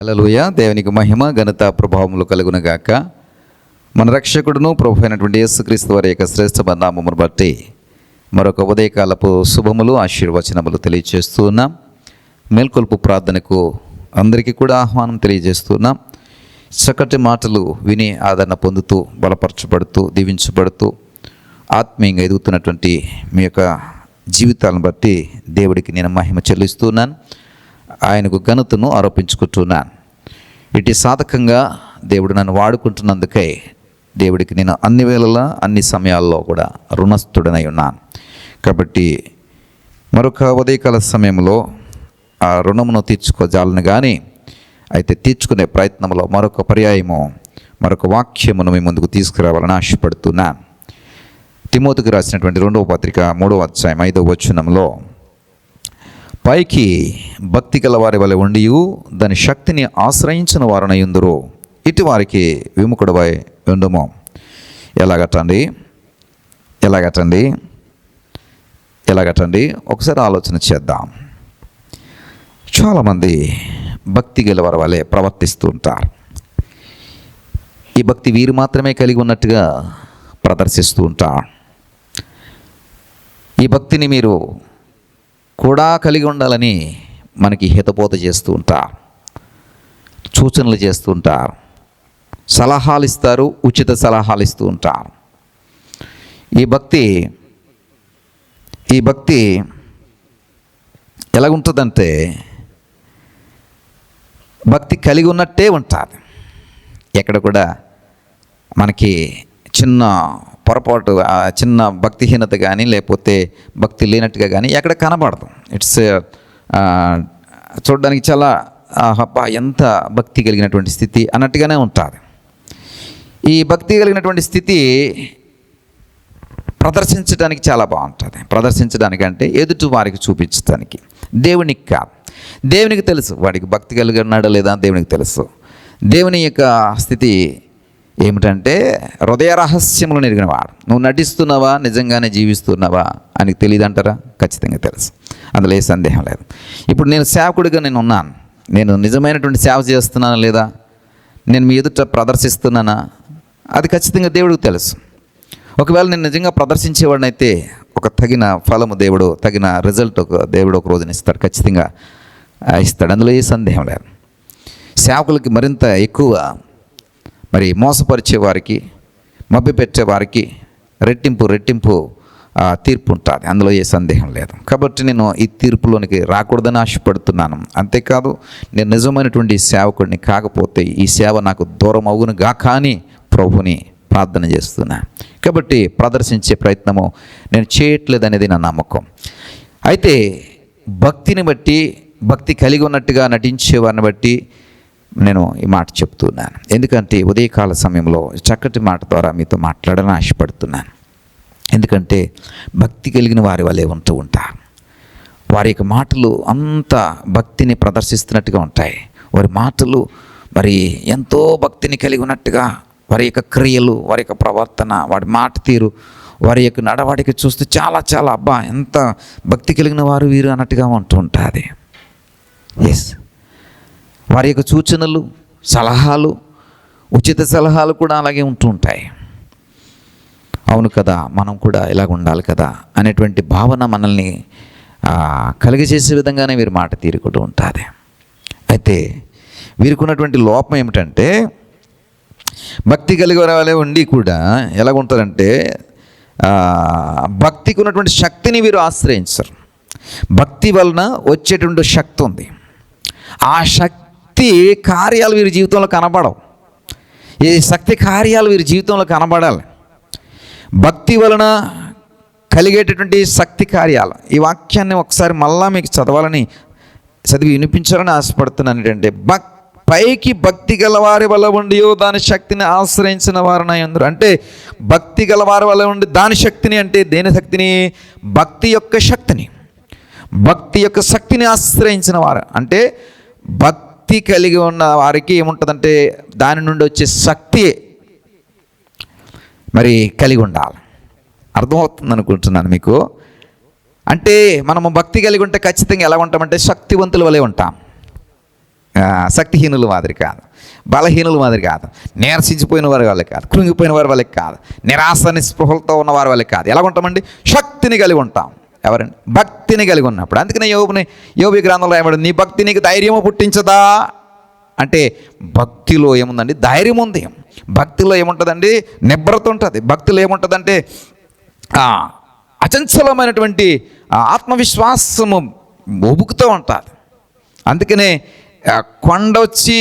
హల్లెలూయా. దేవునికి మహిమ ఘనత ప్రభావములు కలుగునగాక. మన రక్షకుడును ప్రభు అయినటువంటి యేసుక్రీస్తు వారి యొక్క శ్రేష్ఠ నామమును బట్టి మరొక ఉదయకాలపు శుభములు ఆశీర్వచనములు తెలియజేస్తూ ఉన్నాం. మేల్కొల్పు ప్రార్థనకు అందరికీ కూడా ఆహ్వానం తెలియజేస్తున్నాం. చక్కటి మాటలు విని ఆదరణ పొందుతూ బలపరచబడుతూ దీవించబడుతూ ఆత్మీయంగా ఎదుగుతున్నటువంటి మీ యొక్క జీవితాలను బట్టి దేవుడికి నేను మహిమ చెల్లిస్తున్నాను. ఆయనకు ఘనతను ఆరోపించుకుంటున్నాను. ఇటు సాధకంగా దేవుడు నన్ను వాడుకుంటున్నందుకై దేవుడికి నేను అన్ని వేళలా అన్ని సమయాల్లో కూడా రుణస్థుడనై ఉన్నాను. కాబట్టి మరొక ఉదయకాల సమయంలో ఆ రుణమును తీర్చుకోజాలను కానీ అయితే తీర్చుకునే ప్రయత్నంలో మరొక పర్యాయము మరొక వాక్యమును మీ ముందుకు తీసుకురావాలని ఆశపడుతున్నాను. తిమోతికి రాసినటువంటి 2వ పత్రిక 3వ అధ్యాయం 5వ వచనంలో, పైకి భక్తి గల వారి వలె ఉండి దాని శక్తిని ఆశ్రయించిన వారునై ఉందురు, ఇటు వారికి విముఖుడవై ఉండుము. ఎలాగటండి ఒకసారి ఆలోచన చేద్దాం. చాలామంది భక్తి గల వారి వలె ప్రవర్తిస్తూ ఉంటారు. ఈ భక్తి వీరు మాత్రమే కలిగి ఉన్నట్టుగా ప్రదర్శిస్తూ ఉంటారు. ఈ భక్తిని మీరు కూడా కలిగి ఉండాలని మనకి హితబోధ చేస్తూ ఉంటారు, సూచనలు చేస్తూ ఉంటారు, సలహాలు ఇస్తారు, ఉచిత సలహాలు ఇస్తూ ఉంటారు. ఈ భక్తి ఎలాగుంటుందంటే భక్తి కలిగి ఉన్నట్టే ఉంటుంది. ఎక్కడ కూడా మనకి చిన్న పొరపాటు, చిన్న భక్తిహీనత కానీ లేకపోతే భక్తి లేనట్టుగా కానీ ఎక్కడ కనబడదు. ఇట్స్ చూడడానికి చాలా ఎంత భక్తి కలిగినటువంటి స్థితి అన్నట్టుగానే ఉంటుంది. ఈ భక్తి కలిగినటువంటి స్థితి ప్రదర్శించడానికి చాలా బాగుంటుంది. ప్రదర్శించడానికి అంటే ఎదుటి వారికి చూపించడానికి, దేవునికి కాదు. దేవునికి తెలుసు వాడికి భక్తి కలిగి ఉన్నాడో లేదా దేవునికి తెలుసు. దేవుని యొక్క స్థితి ఏమిటంటే హృదయ రహస్యములను ఎరిగినవాడు. నువ్వు నటిస్తున్నావా నిజంగానే జీవిస్తున్నావా అని తెలియదు అంటారా? ఖచ్చితంగా తెలుసు, అందులో ఏ సందేహం లేదు. ఇప్పుడు నేను సేవకుడిగా నేను ఉన్నాను, నేను నిజమైనటువంటి సేవ చేస్తున్నానా లేదా, నేను మీ ఎదుట ప్రదర్శిస్తున్నానా, అది ఖచ్చితంగా దేవుడికి తెలుసు. ఒకవేళ నేను నిజంగా ప్రదర్శించేవాడినైతే ఒక తగిన ఫలము దేవుడు, తగిన రిజల్ట్ దేవుడు ఒక రోజున ఇస్తాడు, ఖచ్చితంగా ఇస్తాడు, అందులో ఏ సందేహం లేదు. సేవకులకి మరింత ఎక్కువ మరి మోసపరిచే వారికి, మభ్యపెట్టే వారికి రెట్టింపు తీర్పు ఉంటుంది, అందులో ఏ సందేహం లేదు. కాబట్టి నేను ఈ తీర్పులోనికి రాకూడదని ఆశపడుతున్నాను. అంతేకాదు, నేను నిజమైనటువంటి సేవకుడిని కాకపోతే ఈ సేవ నాకు దూరం అవును గాక అని ప్రభుని ప్రార్థన చేస్తున్నా. కాబట్టి ప్రదర్శించే ప్రయత్నము నేను చేయట్లేదనేది నా నమ్మకం. అయితే భక్తిని బట్టి, భక్తి కలిగి ఉన్నట్టుగా నటించే వారిని బట్టి నేను ఈ మాట చెప్తున్నాను. ఎందుకంటే ఉదయకాల సమయంలో చక్కటి మాట ద్వారా మీతో మాట్లాడాలని ఆశపడుతున్నాను. ఎందుకంటే భక్తి కలిగిన వారి వలె ఉంటూ ఉంటారు. వారి యొక్క మాటలు అంత భక్తిని ప్రదర్శిస్తున్నట్టుగా ఉంటాయి. వారి మాటలు మరి ఎంతో భక్తిని కలిగి ఉన్నట్టుగా, వారి యొక్క క్రియలు, వారి యొక్క ప్రవర్తన, వారి మాట తీరు, వారి యొక్క నడవడిక చూస్తే చాలా ఎంత భక్తి కలిగిన వారు వీరు అన్నట్టుగా ఉంటూ ఉంటుంది. ఎస్, వారి యొక్క సూచనలు, సలహాలు, ఉచిత సలహాలు కూడా అలాగే ఉంటూ ఉంటాయి. అవును కదా, మనం కూడా ఇలాగ ఉండాలి కదా అనేటువంటి భావన మనల్ని కలిగజేసే విధంగానే వీరి మాట తీరుకుంటూ ఉంటుంది. అయితే వీరికి ఉన్నటువంటి లోపం ఏమిటంటే, భక్తి కలిగి వాళ్ళే ఉండి కూడా ఎలాగుంటారంటే భక్తికి ఉన్నటువంటి శక్తిని వీరు ఆశ్రయించరు. భక్తి వలన వచ్చేటువంటి శక్తి ఉంది, ఆ శక్తి కార్యాలు వీరి జీవితంలో కనబడవు. ఈ శక్తి కార్యాలు వీరి జీవితంలో కనబడాలి. భక్తి వలన కలిగేటటువంటి శక్తి కార్యాలు, ఈ వాక్యాన్ని ఒకసారి మళ్ళా మీకు చదివి వినిపించాలని ఆశపడుతున్నాను. ఏంటంటే పైకి భక్తి గలవారి వల్ల ఉండి దాని శక్తిని ఆశ్రయించిన వారినై ఉందురు. అంటే భక్తి గలవారి వల్ల ఉండి దాని శక్తిని, అంటే దేని శక్తిని? భక్తి యొక్క శక్తిని ఆశ్రయించిన వారు. అంటే భక్తి కలిగి ఉన్న వారికి ఏముంటుందంటే దాని నుండి వచ్చే శక్తి మరి కలిగి ఉండాలి. అర్థమవుతుంది అనుకుంటున్నాను మీకు. అంటే మనము భక్తి కలిగి ఉంటే ఖచ్చితంగా ఎలా ఉంటామంటే శక్తివంతుల వలె ఉంటాం. శక్తిహీనుల మాదిరి కాదు, బలహీనుల మాదిరి కాదు, నీరసించిపోయిన వారి వాళ్ళకి కాదు, కృంగిపోయిన వారి వాళ్ళకి కాదు, నిరాశ నిస్పృహలతో ఉన్న వారి వాళ్ళకి కాదు. ఎలా ఉంటామండి? శక్తిని కలిగి ఉంటాం. ఎవరండి? భక్తిని కలిగి ఉన్నప్పుడు. అందుకనే యోబు గ్రంథంలో రాయబడింది, నీ భక్తి నీకు ధైర్యము పుట్టించదా అంటే, భక్తిలో ఏముందండి? ధైర్యం ఉంది. భక్తిలో ఏముంటుందండి? నిబ్రత ఉంటుంది. భక్తిలో ఏముంటుందంటే అచంచలమైనటువంటి ఆత్మవిశ్వాసము ఉబుకుతూ ఉంటుంది. అందుకనే కొండొచ్చి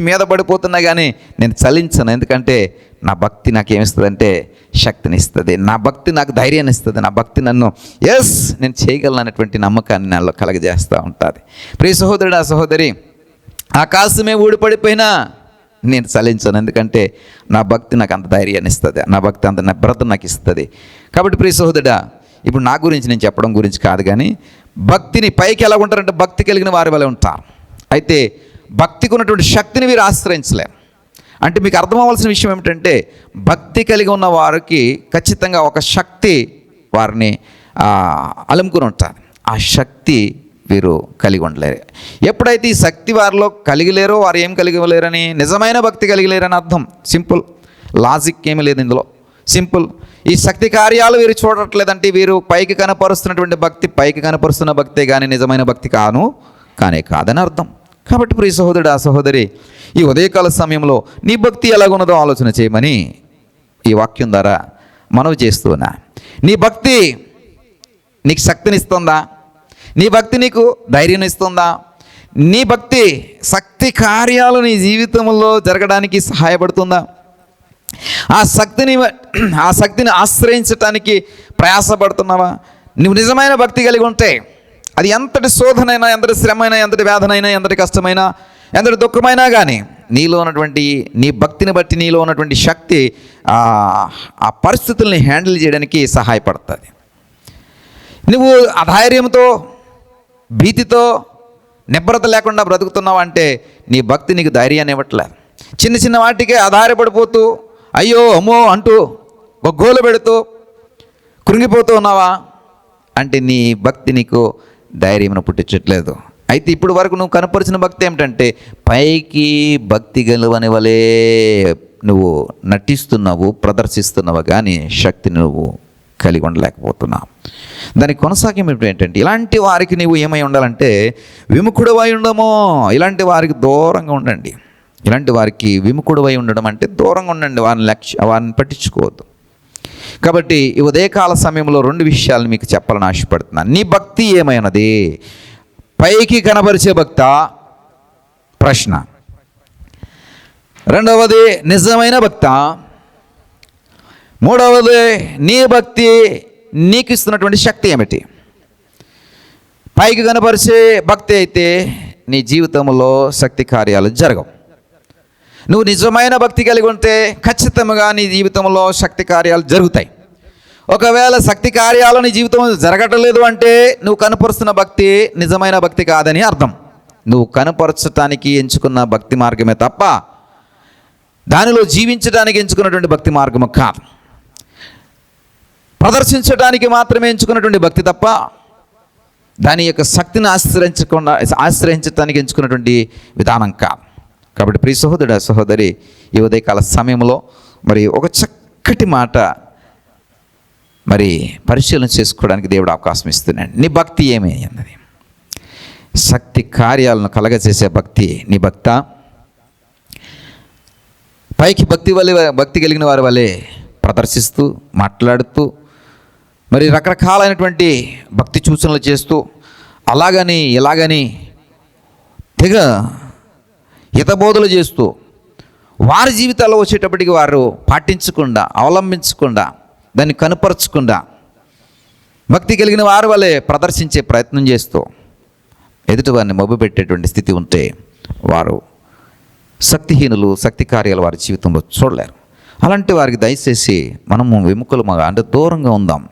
మీద పడిపోతున్నా కానీ నేను చలించను. ఎందుకంటే నా భక్తి నాకేమిస్తుందంటే శక్తిని ఇస్తుంది, నా భక్తి నాకు ధైర్యాన్ని ఇస్తుంది, నా భక్తి నన్ను నేను చేయగలను అనేటువంటి నమ్మకాన్ని నాలో కలగజేస్తూ ఉంటుంది. ప్రియ సహోదరుడు, సహోదరి, ఆకాశమే ఊడిపడిపోయినా నేను చలించను. ఎందుకంటే నా భక్తి నాకు అంత ధైర్యాన్ని ఇస్తుంది, నా భక్తి అంత నిబ్రత నాకు ఇస్తుంది. కాబట్టి ప్రియ సహోదరుడా, ఇప్పుడు నా గురించి నేను చెప్పడం గురించి కాదు, కానీ భక్తిని పైకి ఎలా ఉంటారంటే భక్తి కలిగిన వారి వల్ల ఉంటారు. అయితే భక్తికి ఉన్నటువంటి శక్తిని వీరు ఆశ్రయించలేరు. అంటే మీకు అర్థం అవ్వాల్సిన విషయం ఏమిటంటే, భక్తి కలిగి ఉన్న వారికి ఖచ్చితంగా ఒక శక్తి వారిని అలుముకుని ఉంటుంది. ఆ శక్తి వీరు కలిగి ఉండలేరు. ఎప్పుడైతే ఈ శక్తి వారిలో కలిగిలేరో వారు ఏం కలిగిలేరని, నిజమైన భక్తి కలిగిలేరని అర్థం. సింపుల్ లాజిక్ ఏమీ లేదు ఇందులో. సింపుల్. ఈ శక్తి కార్యాలు వీరు చూడట్లేదంటే వీరు పైకి కనపరుస్తున్నటువంటి భక్తి పైకి కనపరుస్తున్న భక్తే కానీ నిజమైన భక్తి కానే కాదని అర్థం. కాబట్టి ప్రియ సహోదరుడు, సహోదరి, ఈ ఉదయకాల సమయంలో నీ భక్తి ఎలాగున్నదో ఆలోచన చేయమని ఈ వాక్యం ద్వారా మనవి చేస్తున్నా. నీ భక్తి నీకు శక్తినిస్తుందా? నీ భక్తి నీకు ధైర్యం ఇస్తుందా? నీ భక్తి శక్తి కార్యాలు నీ జీవితంలో జరగడానికి సహాయపడుతుందా? ఆ శక్తిని ఆశ్రయించటానికి ప్రయాసపడుతున్నావా? నువ్వు నిజమైన భక్తి కలిగి ఉంటే అది ఎంతటి శోధనైనా, ఎంతటి శ్రమైనా, ఎంతటి వేదనైనా, ఎంతటి కష్టమైనా, ఎంతటి దుఃఖమైనా కానీ నీలో ఉన్నటువంటి నీ భక్తిని బట్టి నీలో ఉన్నటువంటి శక్తి ఆ పరిస్థితుల్ని హ్యాండిల్ చేయడానికి సహాయపడుతుంది. నువ్వు అధైర్యంతో, భీతితో, నిబ్రత లేకుండా బ్రతుకుతున్నావు అంటే నీ భక్తి నీకు ధైర్యాన్ని ఇవ్వట్లేదు. చిన్న చిన్న వాటికే ఆధారపడిపోతూ అయ్యో అమ్మో అంటూ గోలు పెడుతూ కృంగిపోతూ ఉన్నావా అంటే నీ భక్తి నీకు ధైర్యం పుట్టించట్లేదు. అయితే ఇప్పుడు వరకు నువ్వు కనపరిచిన భక్తి ఏమిటంటే పైకి భక్తి గెలవని వలే నువ్వు నటిస్తున్నావు, ప్రదర్శిస్తున్నావు, కానీ శక్తిని నువ్వు కలిగి ఉండలేకపోతున్నావు. దానికి కొనసాగింపు ఏంటంటే, ఇలాంటి వారికి నీవు ఏమై ఉండాలంటే విముఖుడవై ఉండమో. ఇలాంటి వారికి దూరంగా ఉండండి. ఇలాంటి వారికి విముఖుడవై ఉండడం అంటే దూరంగా ఉండండి, వారిని పట్టించుకోవద్దు. కాబట్టి ఈ ఉదయకాల సమయంలో 2 విషయాలు మీకు చెప్పాలని ఆశపడుతున్నాను. నీ భక్తి ఏమైనది? పైకి కనబరిచే భక్తా? ప్రశ్న. రెండవది, నిజమైన భక్తా? మూడవది, నీ భక్తి నీకు ఇస్తున్నటువంటి శక్తి ఏమిటి? పైకి కనపరిచే భక్తి అయితే నీ జీవితంలో శక్తి కార్యాలు జరగవు. నువ్వు నిజమైన భక్తి కలిగి ఉంటే ఖచ్చితంగా నీ జీవితంలో శక్తి కార్యాలు జరుగుతాయి. ఒకవేళ శక్తి కార్యాలు నీ జీవితంలో జరగటం లేదు అంటే నువ్వు కనపరుస్తున్న భక్తి నిజమైన భక్తి కాదని అర్థం. నువ్వు కనపరచటానికి ఎంచుకున్న భక్తి మార్గమే తప్ప దానిలో జీవించడానికి ఎంచుకున్నటువంటి భక్తి మార్గము కాదు. ప్రదర్శించడానికి మాత్రమే ఎంచుకున్నటువంటి భక్తి తప్ప దాని యొక్క శక్తిని ఆశ్రయించడానికి ఎంచుకున్నటువంటి విధానం కాదు. కాబట్టి ప్రియ సహోదరుడు, సహోదరి, ఈ ఉదయకాల సమయంలో మరి ఒక చక్కటి మాట మరి పరిశీలన చేసుకోవడానికి దేవుడు అవకాశం ఇస్తున్నాడు. నీ భక్తి ఏమి అన్నది? శక్తి కార్యాలను కలగజేసే భక్తి నీ భక్త? పైకి భక్తి కలిగిన వారి వలె ప్రదర్శిస్తూ, మాట్లాడుతూ, మరి రకరకాలైనటువంటి భక్తి సూచనలు చేస్తూ, అలాగని ఇలాగని తెగ హితబోధలు చేస్తూ వారి జీవితాల్లో వచ్చేటప్పటికి వారు పాటించకుండా, అవలంబించకుండా, దాన్ని కనుపరచకుండా భక్తి కలిగిన వారి వలె ప్రదర్శించే ప్రయత్నం చేస్తూ ఎదుటి వారిని మభ్యపెట్టేటువంటి స్థితి ఉంటే వారు శక్తిహీనులు, శక్తి కార్యాలు వారి జీవితంలో చూడలేరు. అలాంటి వారికి దయచేసి మనము విముఖులముగా అంటే దూరంగా ఉందాం.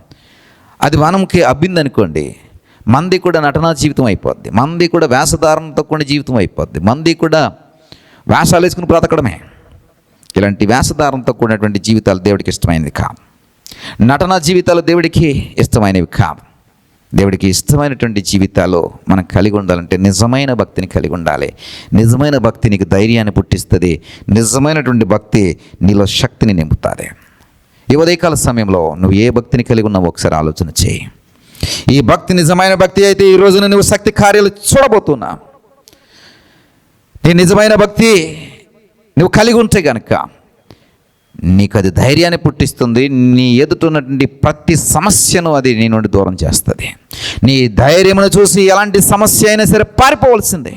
అది మనకి అబ్బిందనుకోండి, మంది కూడా నటనా జీవితం అయిపోద్ది, మంది కూడా వేషధారణతో కూడిన జీవితం అయిపోద్ది, మంది కూడా వేషాలు వేసుకుని బ్రతకడమే. ఇలాంటి వేషధారణతో కూడినటువంటి జీవితాలు దేవుడికి ఇష్టమైనది కాదు. నటనా జీవితాలు దేవుడికి ఇష్టమైనవి కాదు. దేవుడికి ఇష్టమైనటువంటి జీవితాలు మనం కలిగి ఉండాలంటే నిజమైన భక్తిని కలిగి ఉండాలి. నిజమైన భక్తి నీకు ధైర్యాన్ని పుట్టిస్తుంది. నిజమైనటువంటి భక్తి నీలో శక్తిని నింపుతుంది. ఈ ఉదయకాల సమయంలో నువ్వు ఏ భక్తిని కలిగి ఉన్నావో ఒకసారి ఆలోచన చేయి. ఈ భక్తి నిజమైన భక్తి అయితే ఈ రోజున నువ్వు శక్తి కార్యాలు చూడబోతున్నా. నీ నిజమైన భక్తి నువ్వు కలిగి ఉంటే కనుక నీకు అది ధైర్యాన్ని పుట్టిస్తుంది. నీ ఎదుటిన్నటువంటి ప్రతి సమస్యను అది నీ నుండి దూరం చేస్తుంది. నీ ధైర్యమును చూసి ఎలాంటి సమస్య అయినా సరే పారిపోవలసిందే.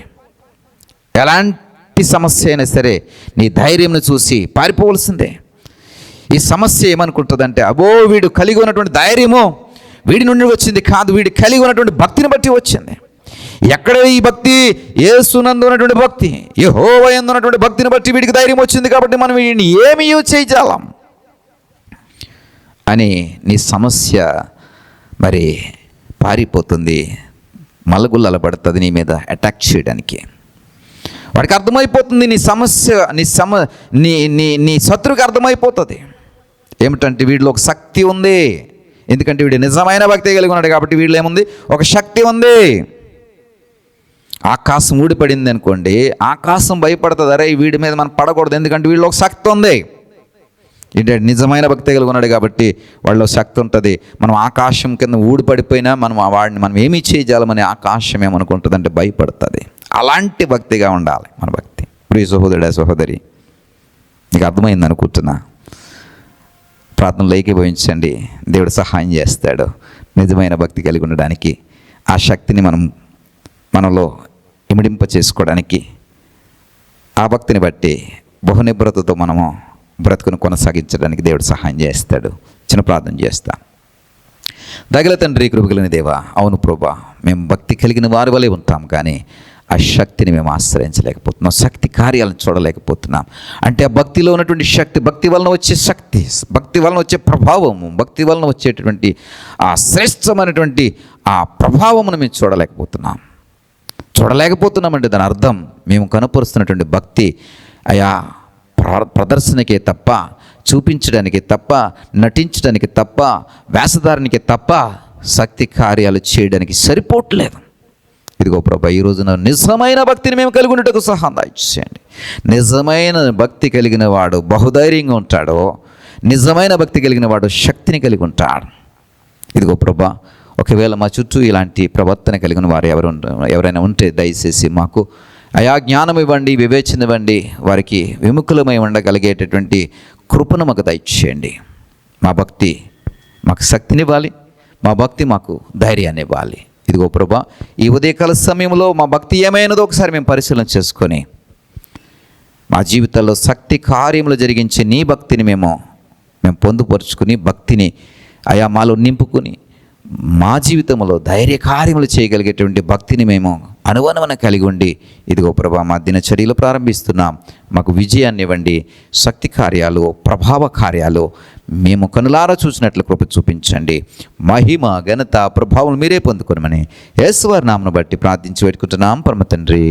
ఎలాంటి సమస్య అయినా సరే నీ ధైర్యంను చూసి పారిపోవలసిందే. ఈ సమస్య ఏమనుకుంటుందంటే, అబో వీడు కలిగి ఉన్నటువంటి ధైర్యము వీడి నుండి వచ్చింది కాదు, వీడి కలిగి ఉన్నటువంటి భక్తిని బట్టి వచ్చింది. ఎక్కడ ఈ భక్తి? యేసునందు ఉన్నటువంటి భక్తి, యెహోవా యందు ఉన్నటువంటి భక్తిని బట్టి వీడికి ధైర్యం వచ్చింది కాబట్టి మనం వీడిని ఏమీ చేయజాలం అని నీ సమస్య మరి పారిపోతుంది. మలగుల్లల పడుతుంది నీ మీద అటాక్ చేయడానికి. వాడికి అర్థమైపోతుంది నీ సమస్య, నీ శత్రువుకి అర్థమైపోతుంది ఏమిటంటే వీడిలో ఒక శక్తి ఉంది. ఎందుకంటే వీడు నిజమైన భక్తి కలిగి ఉన్నాడు కాబట్టి వీడిలో ఏముంది? ఒక శక్తి ఉంది. ఆకాశం ఊడిపడింది అనుకోండి, ఆకాశం భయపడుతుంది, అరే వీడి మీద మనం పడకూడదు, ఎందుకంటే వీళ్ళు ఒక శక్తి ఉంది. ఏంటంటే నిజమైన భక్తి కలిగి ఉన్నాడు కాబట్టి వాళ్ళలో శక్తి ఉంటుంది. మనం ఆకాశం కింద ఊడిపడిపోయినా వాడిని మనం ఏమీ చేయజాలమని ఆకాశం ఏమనుకుంటుంది అంటే భయపడుతుంది. అలాంటి భక్తిగా ఉండాలి మన భక్తి. ప్రియ సహోదరుడా, సహోదరి, నీకు అర్థమైంది అనుకుంటున్నా. ప్రార్థనలో ఏకీభవించండి. దేవుడు సహాయం చేస్తాడు నిజమైన భక్తి కలిగి ఉండడానికి. ఆ శక్తిని మనలో ఇమిడింప చేసుకోవడానికి, ఆ భక్తిని బట్టి బహునిబ్రతతో మనము బ్రతుకును కొనసాగించడానికి దేవుడు సహాయం చేస్తాడు. చిన్న ప్రార్థన చేస్తా. దగల తండ్రి, కృప కలిగిన దేవా, అవును ప్రభా, మేము భక్తి కలిగిన వారి వలె ఉంటాం కానీ ఆ శక్తిని మేము ఆశ్రయించలేకపోతున్నాం, శక్తి కార్యాలను చూడలేకపోతున్నాం. అంటే ఆ భక్తిలో ఉన్నటువంటి శక్తి, భక్తి వలన వచ్చే శక్తి, భక్తి వలన వచ్చే ప్రభావము, భక్తి వలన వచ్చేటటువంటి ఆ శ్రేష్టమైనటువంటి ఆ ప్రభావమును మేము చూడలేకపోతున్నామంటే దాని అర్థం మేము కనపరుస్తున్నటువంటి భక్తి అయా ప్రదర్శనకే తప్ప, చూపించడానికి తప్ప, నటించడానికి తప్ప, వేషధారణకి తప్ప శక్తి కార్యాలు చేయడానికి సరిపోవట్లేదు. ఇదిగో ప్రభా, ఈ రోజున నిజమైన భక్తిని మేము కలిగి ఉండటకు సహాయం దయచేయండి. నిజమైన భక్తి కలిగిన వాడు బహుధైర్యంగా ఉంటాడు. నిజమైన భక్తి కలిగిన వాడు శక్తిని కలిగి ఉంటాడు. ఇదిగో ప్రభా, ఒకవేళ మా చుట్టూ ఇలాంటి ప్రవర్తన కలిగిన వారు ఎవరైనా ఉంటే దయచేసి మాకు అయా జ్ఞానం ఇవ్వండి, వివేచన ఇవ్వండి, వారికి విముఖులమై ఉండగలిగేటటువంటి కృపను మాకు దయచేయండి. మా భక్తి మాకు శక్తినివ్వాలి, మా భక్తి మాకు ధైర్యాన్ని ఇవ్వాలి. ఇదిగో ప్రభా, ఈ ఉదయకాల సమయంలో మా భక్తి ఏమైనదో ఒకసారి మేము పరిశీలన చేసుకొని మా జీవితాల్లో శక్తి కార్యములు జరిగించి నీ భక్తిని మేము పొందుపరుచుకుని భక్తిని అయా మాలో నింపుకుని మా జీవితంలో ధైర్య కార్యములు చేయగలిగేటువంటి భక్తిని మేము అనువనవన కలిగి ఉండి ఇదిగో ప్రభా మా దినచర్యలు ప్రారంభిస్తున్నాం. మాకు విజయాన్ని ఇవ్వండి. శక్తి కార్యాలు, ప్రభావ కార్యాలు మేము కనులారా చూసినట్లు కృప చూపించండి. మహిమ, ఘనత, ప్రభావం మీరే పొందుకోనమని యేసువారి నామమును బట్టి ప్రార్థించి పెట్టుకుంటున్నాం పరమ తండ్రి.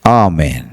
ఆమేన్.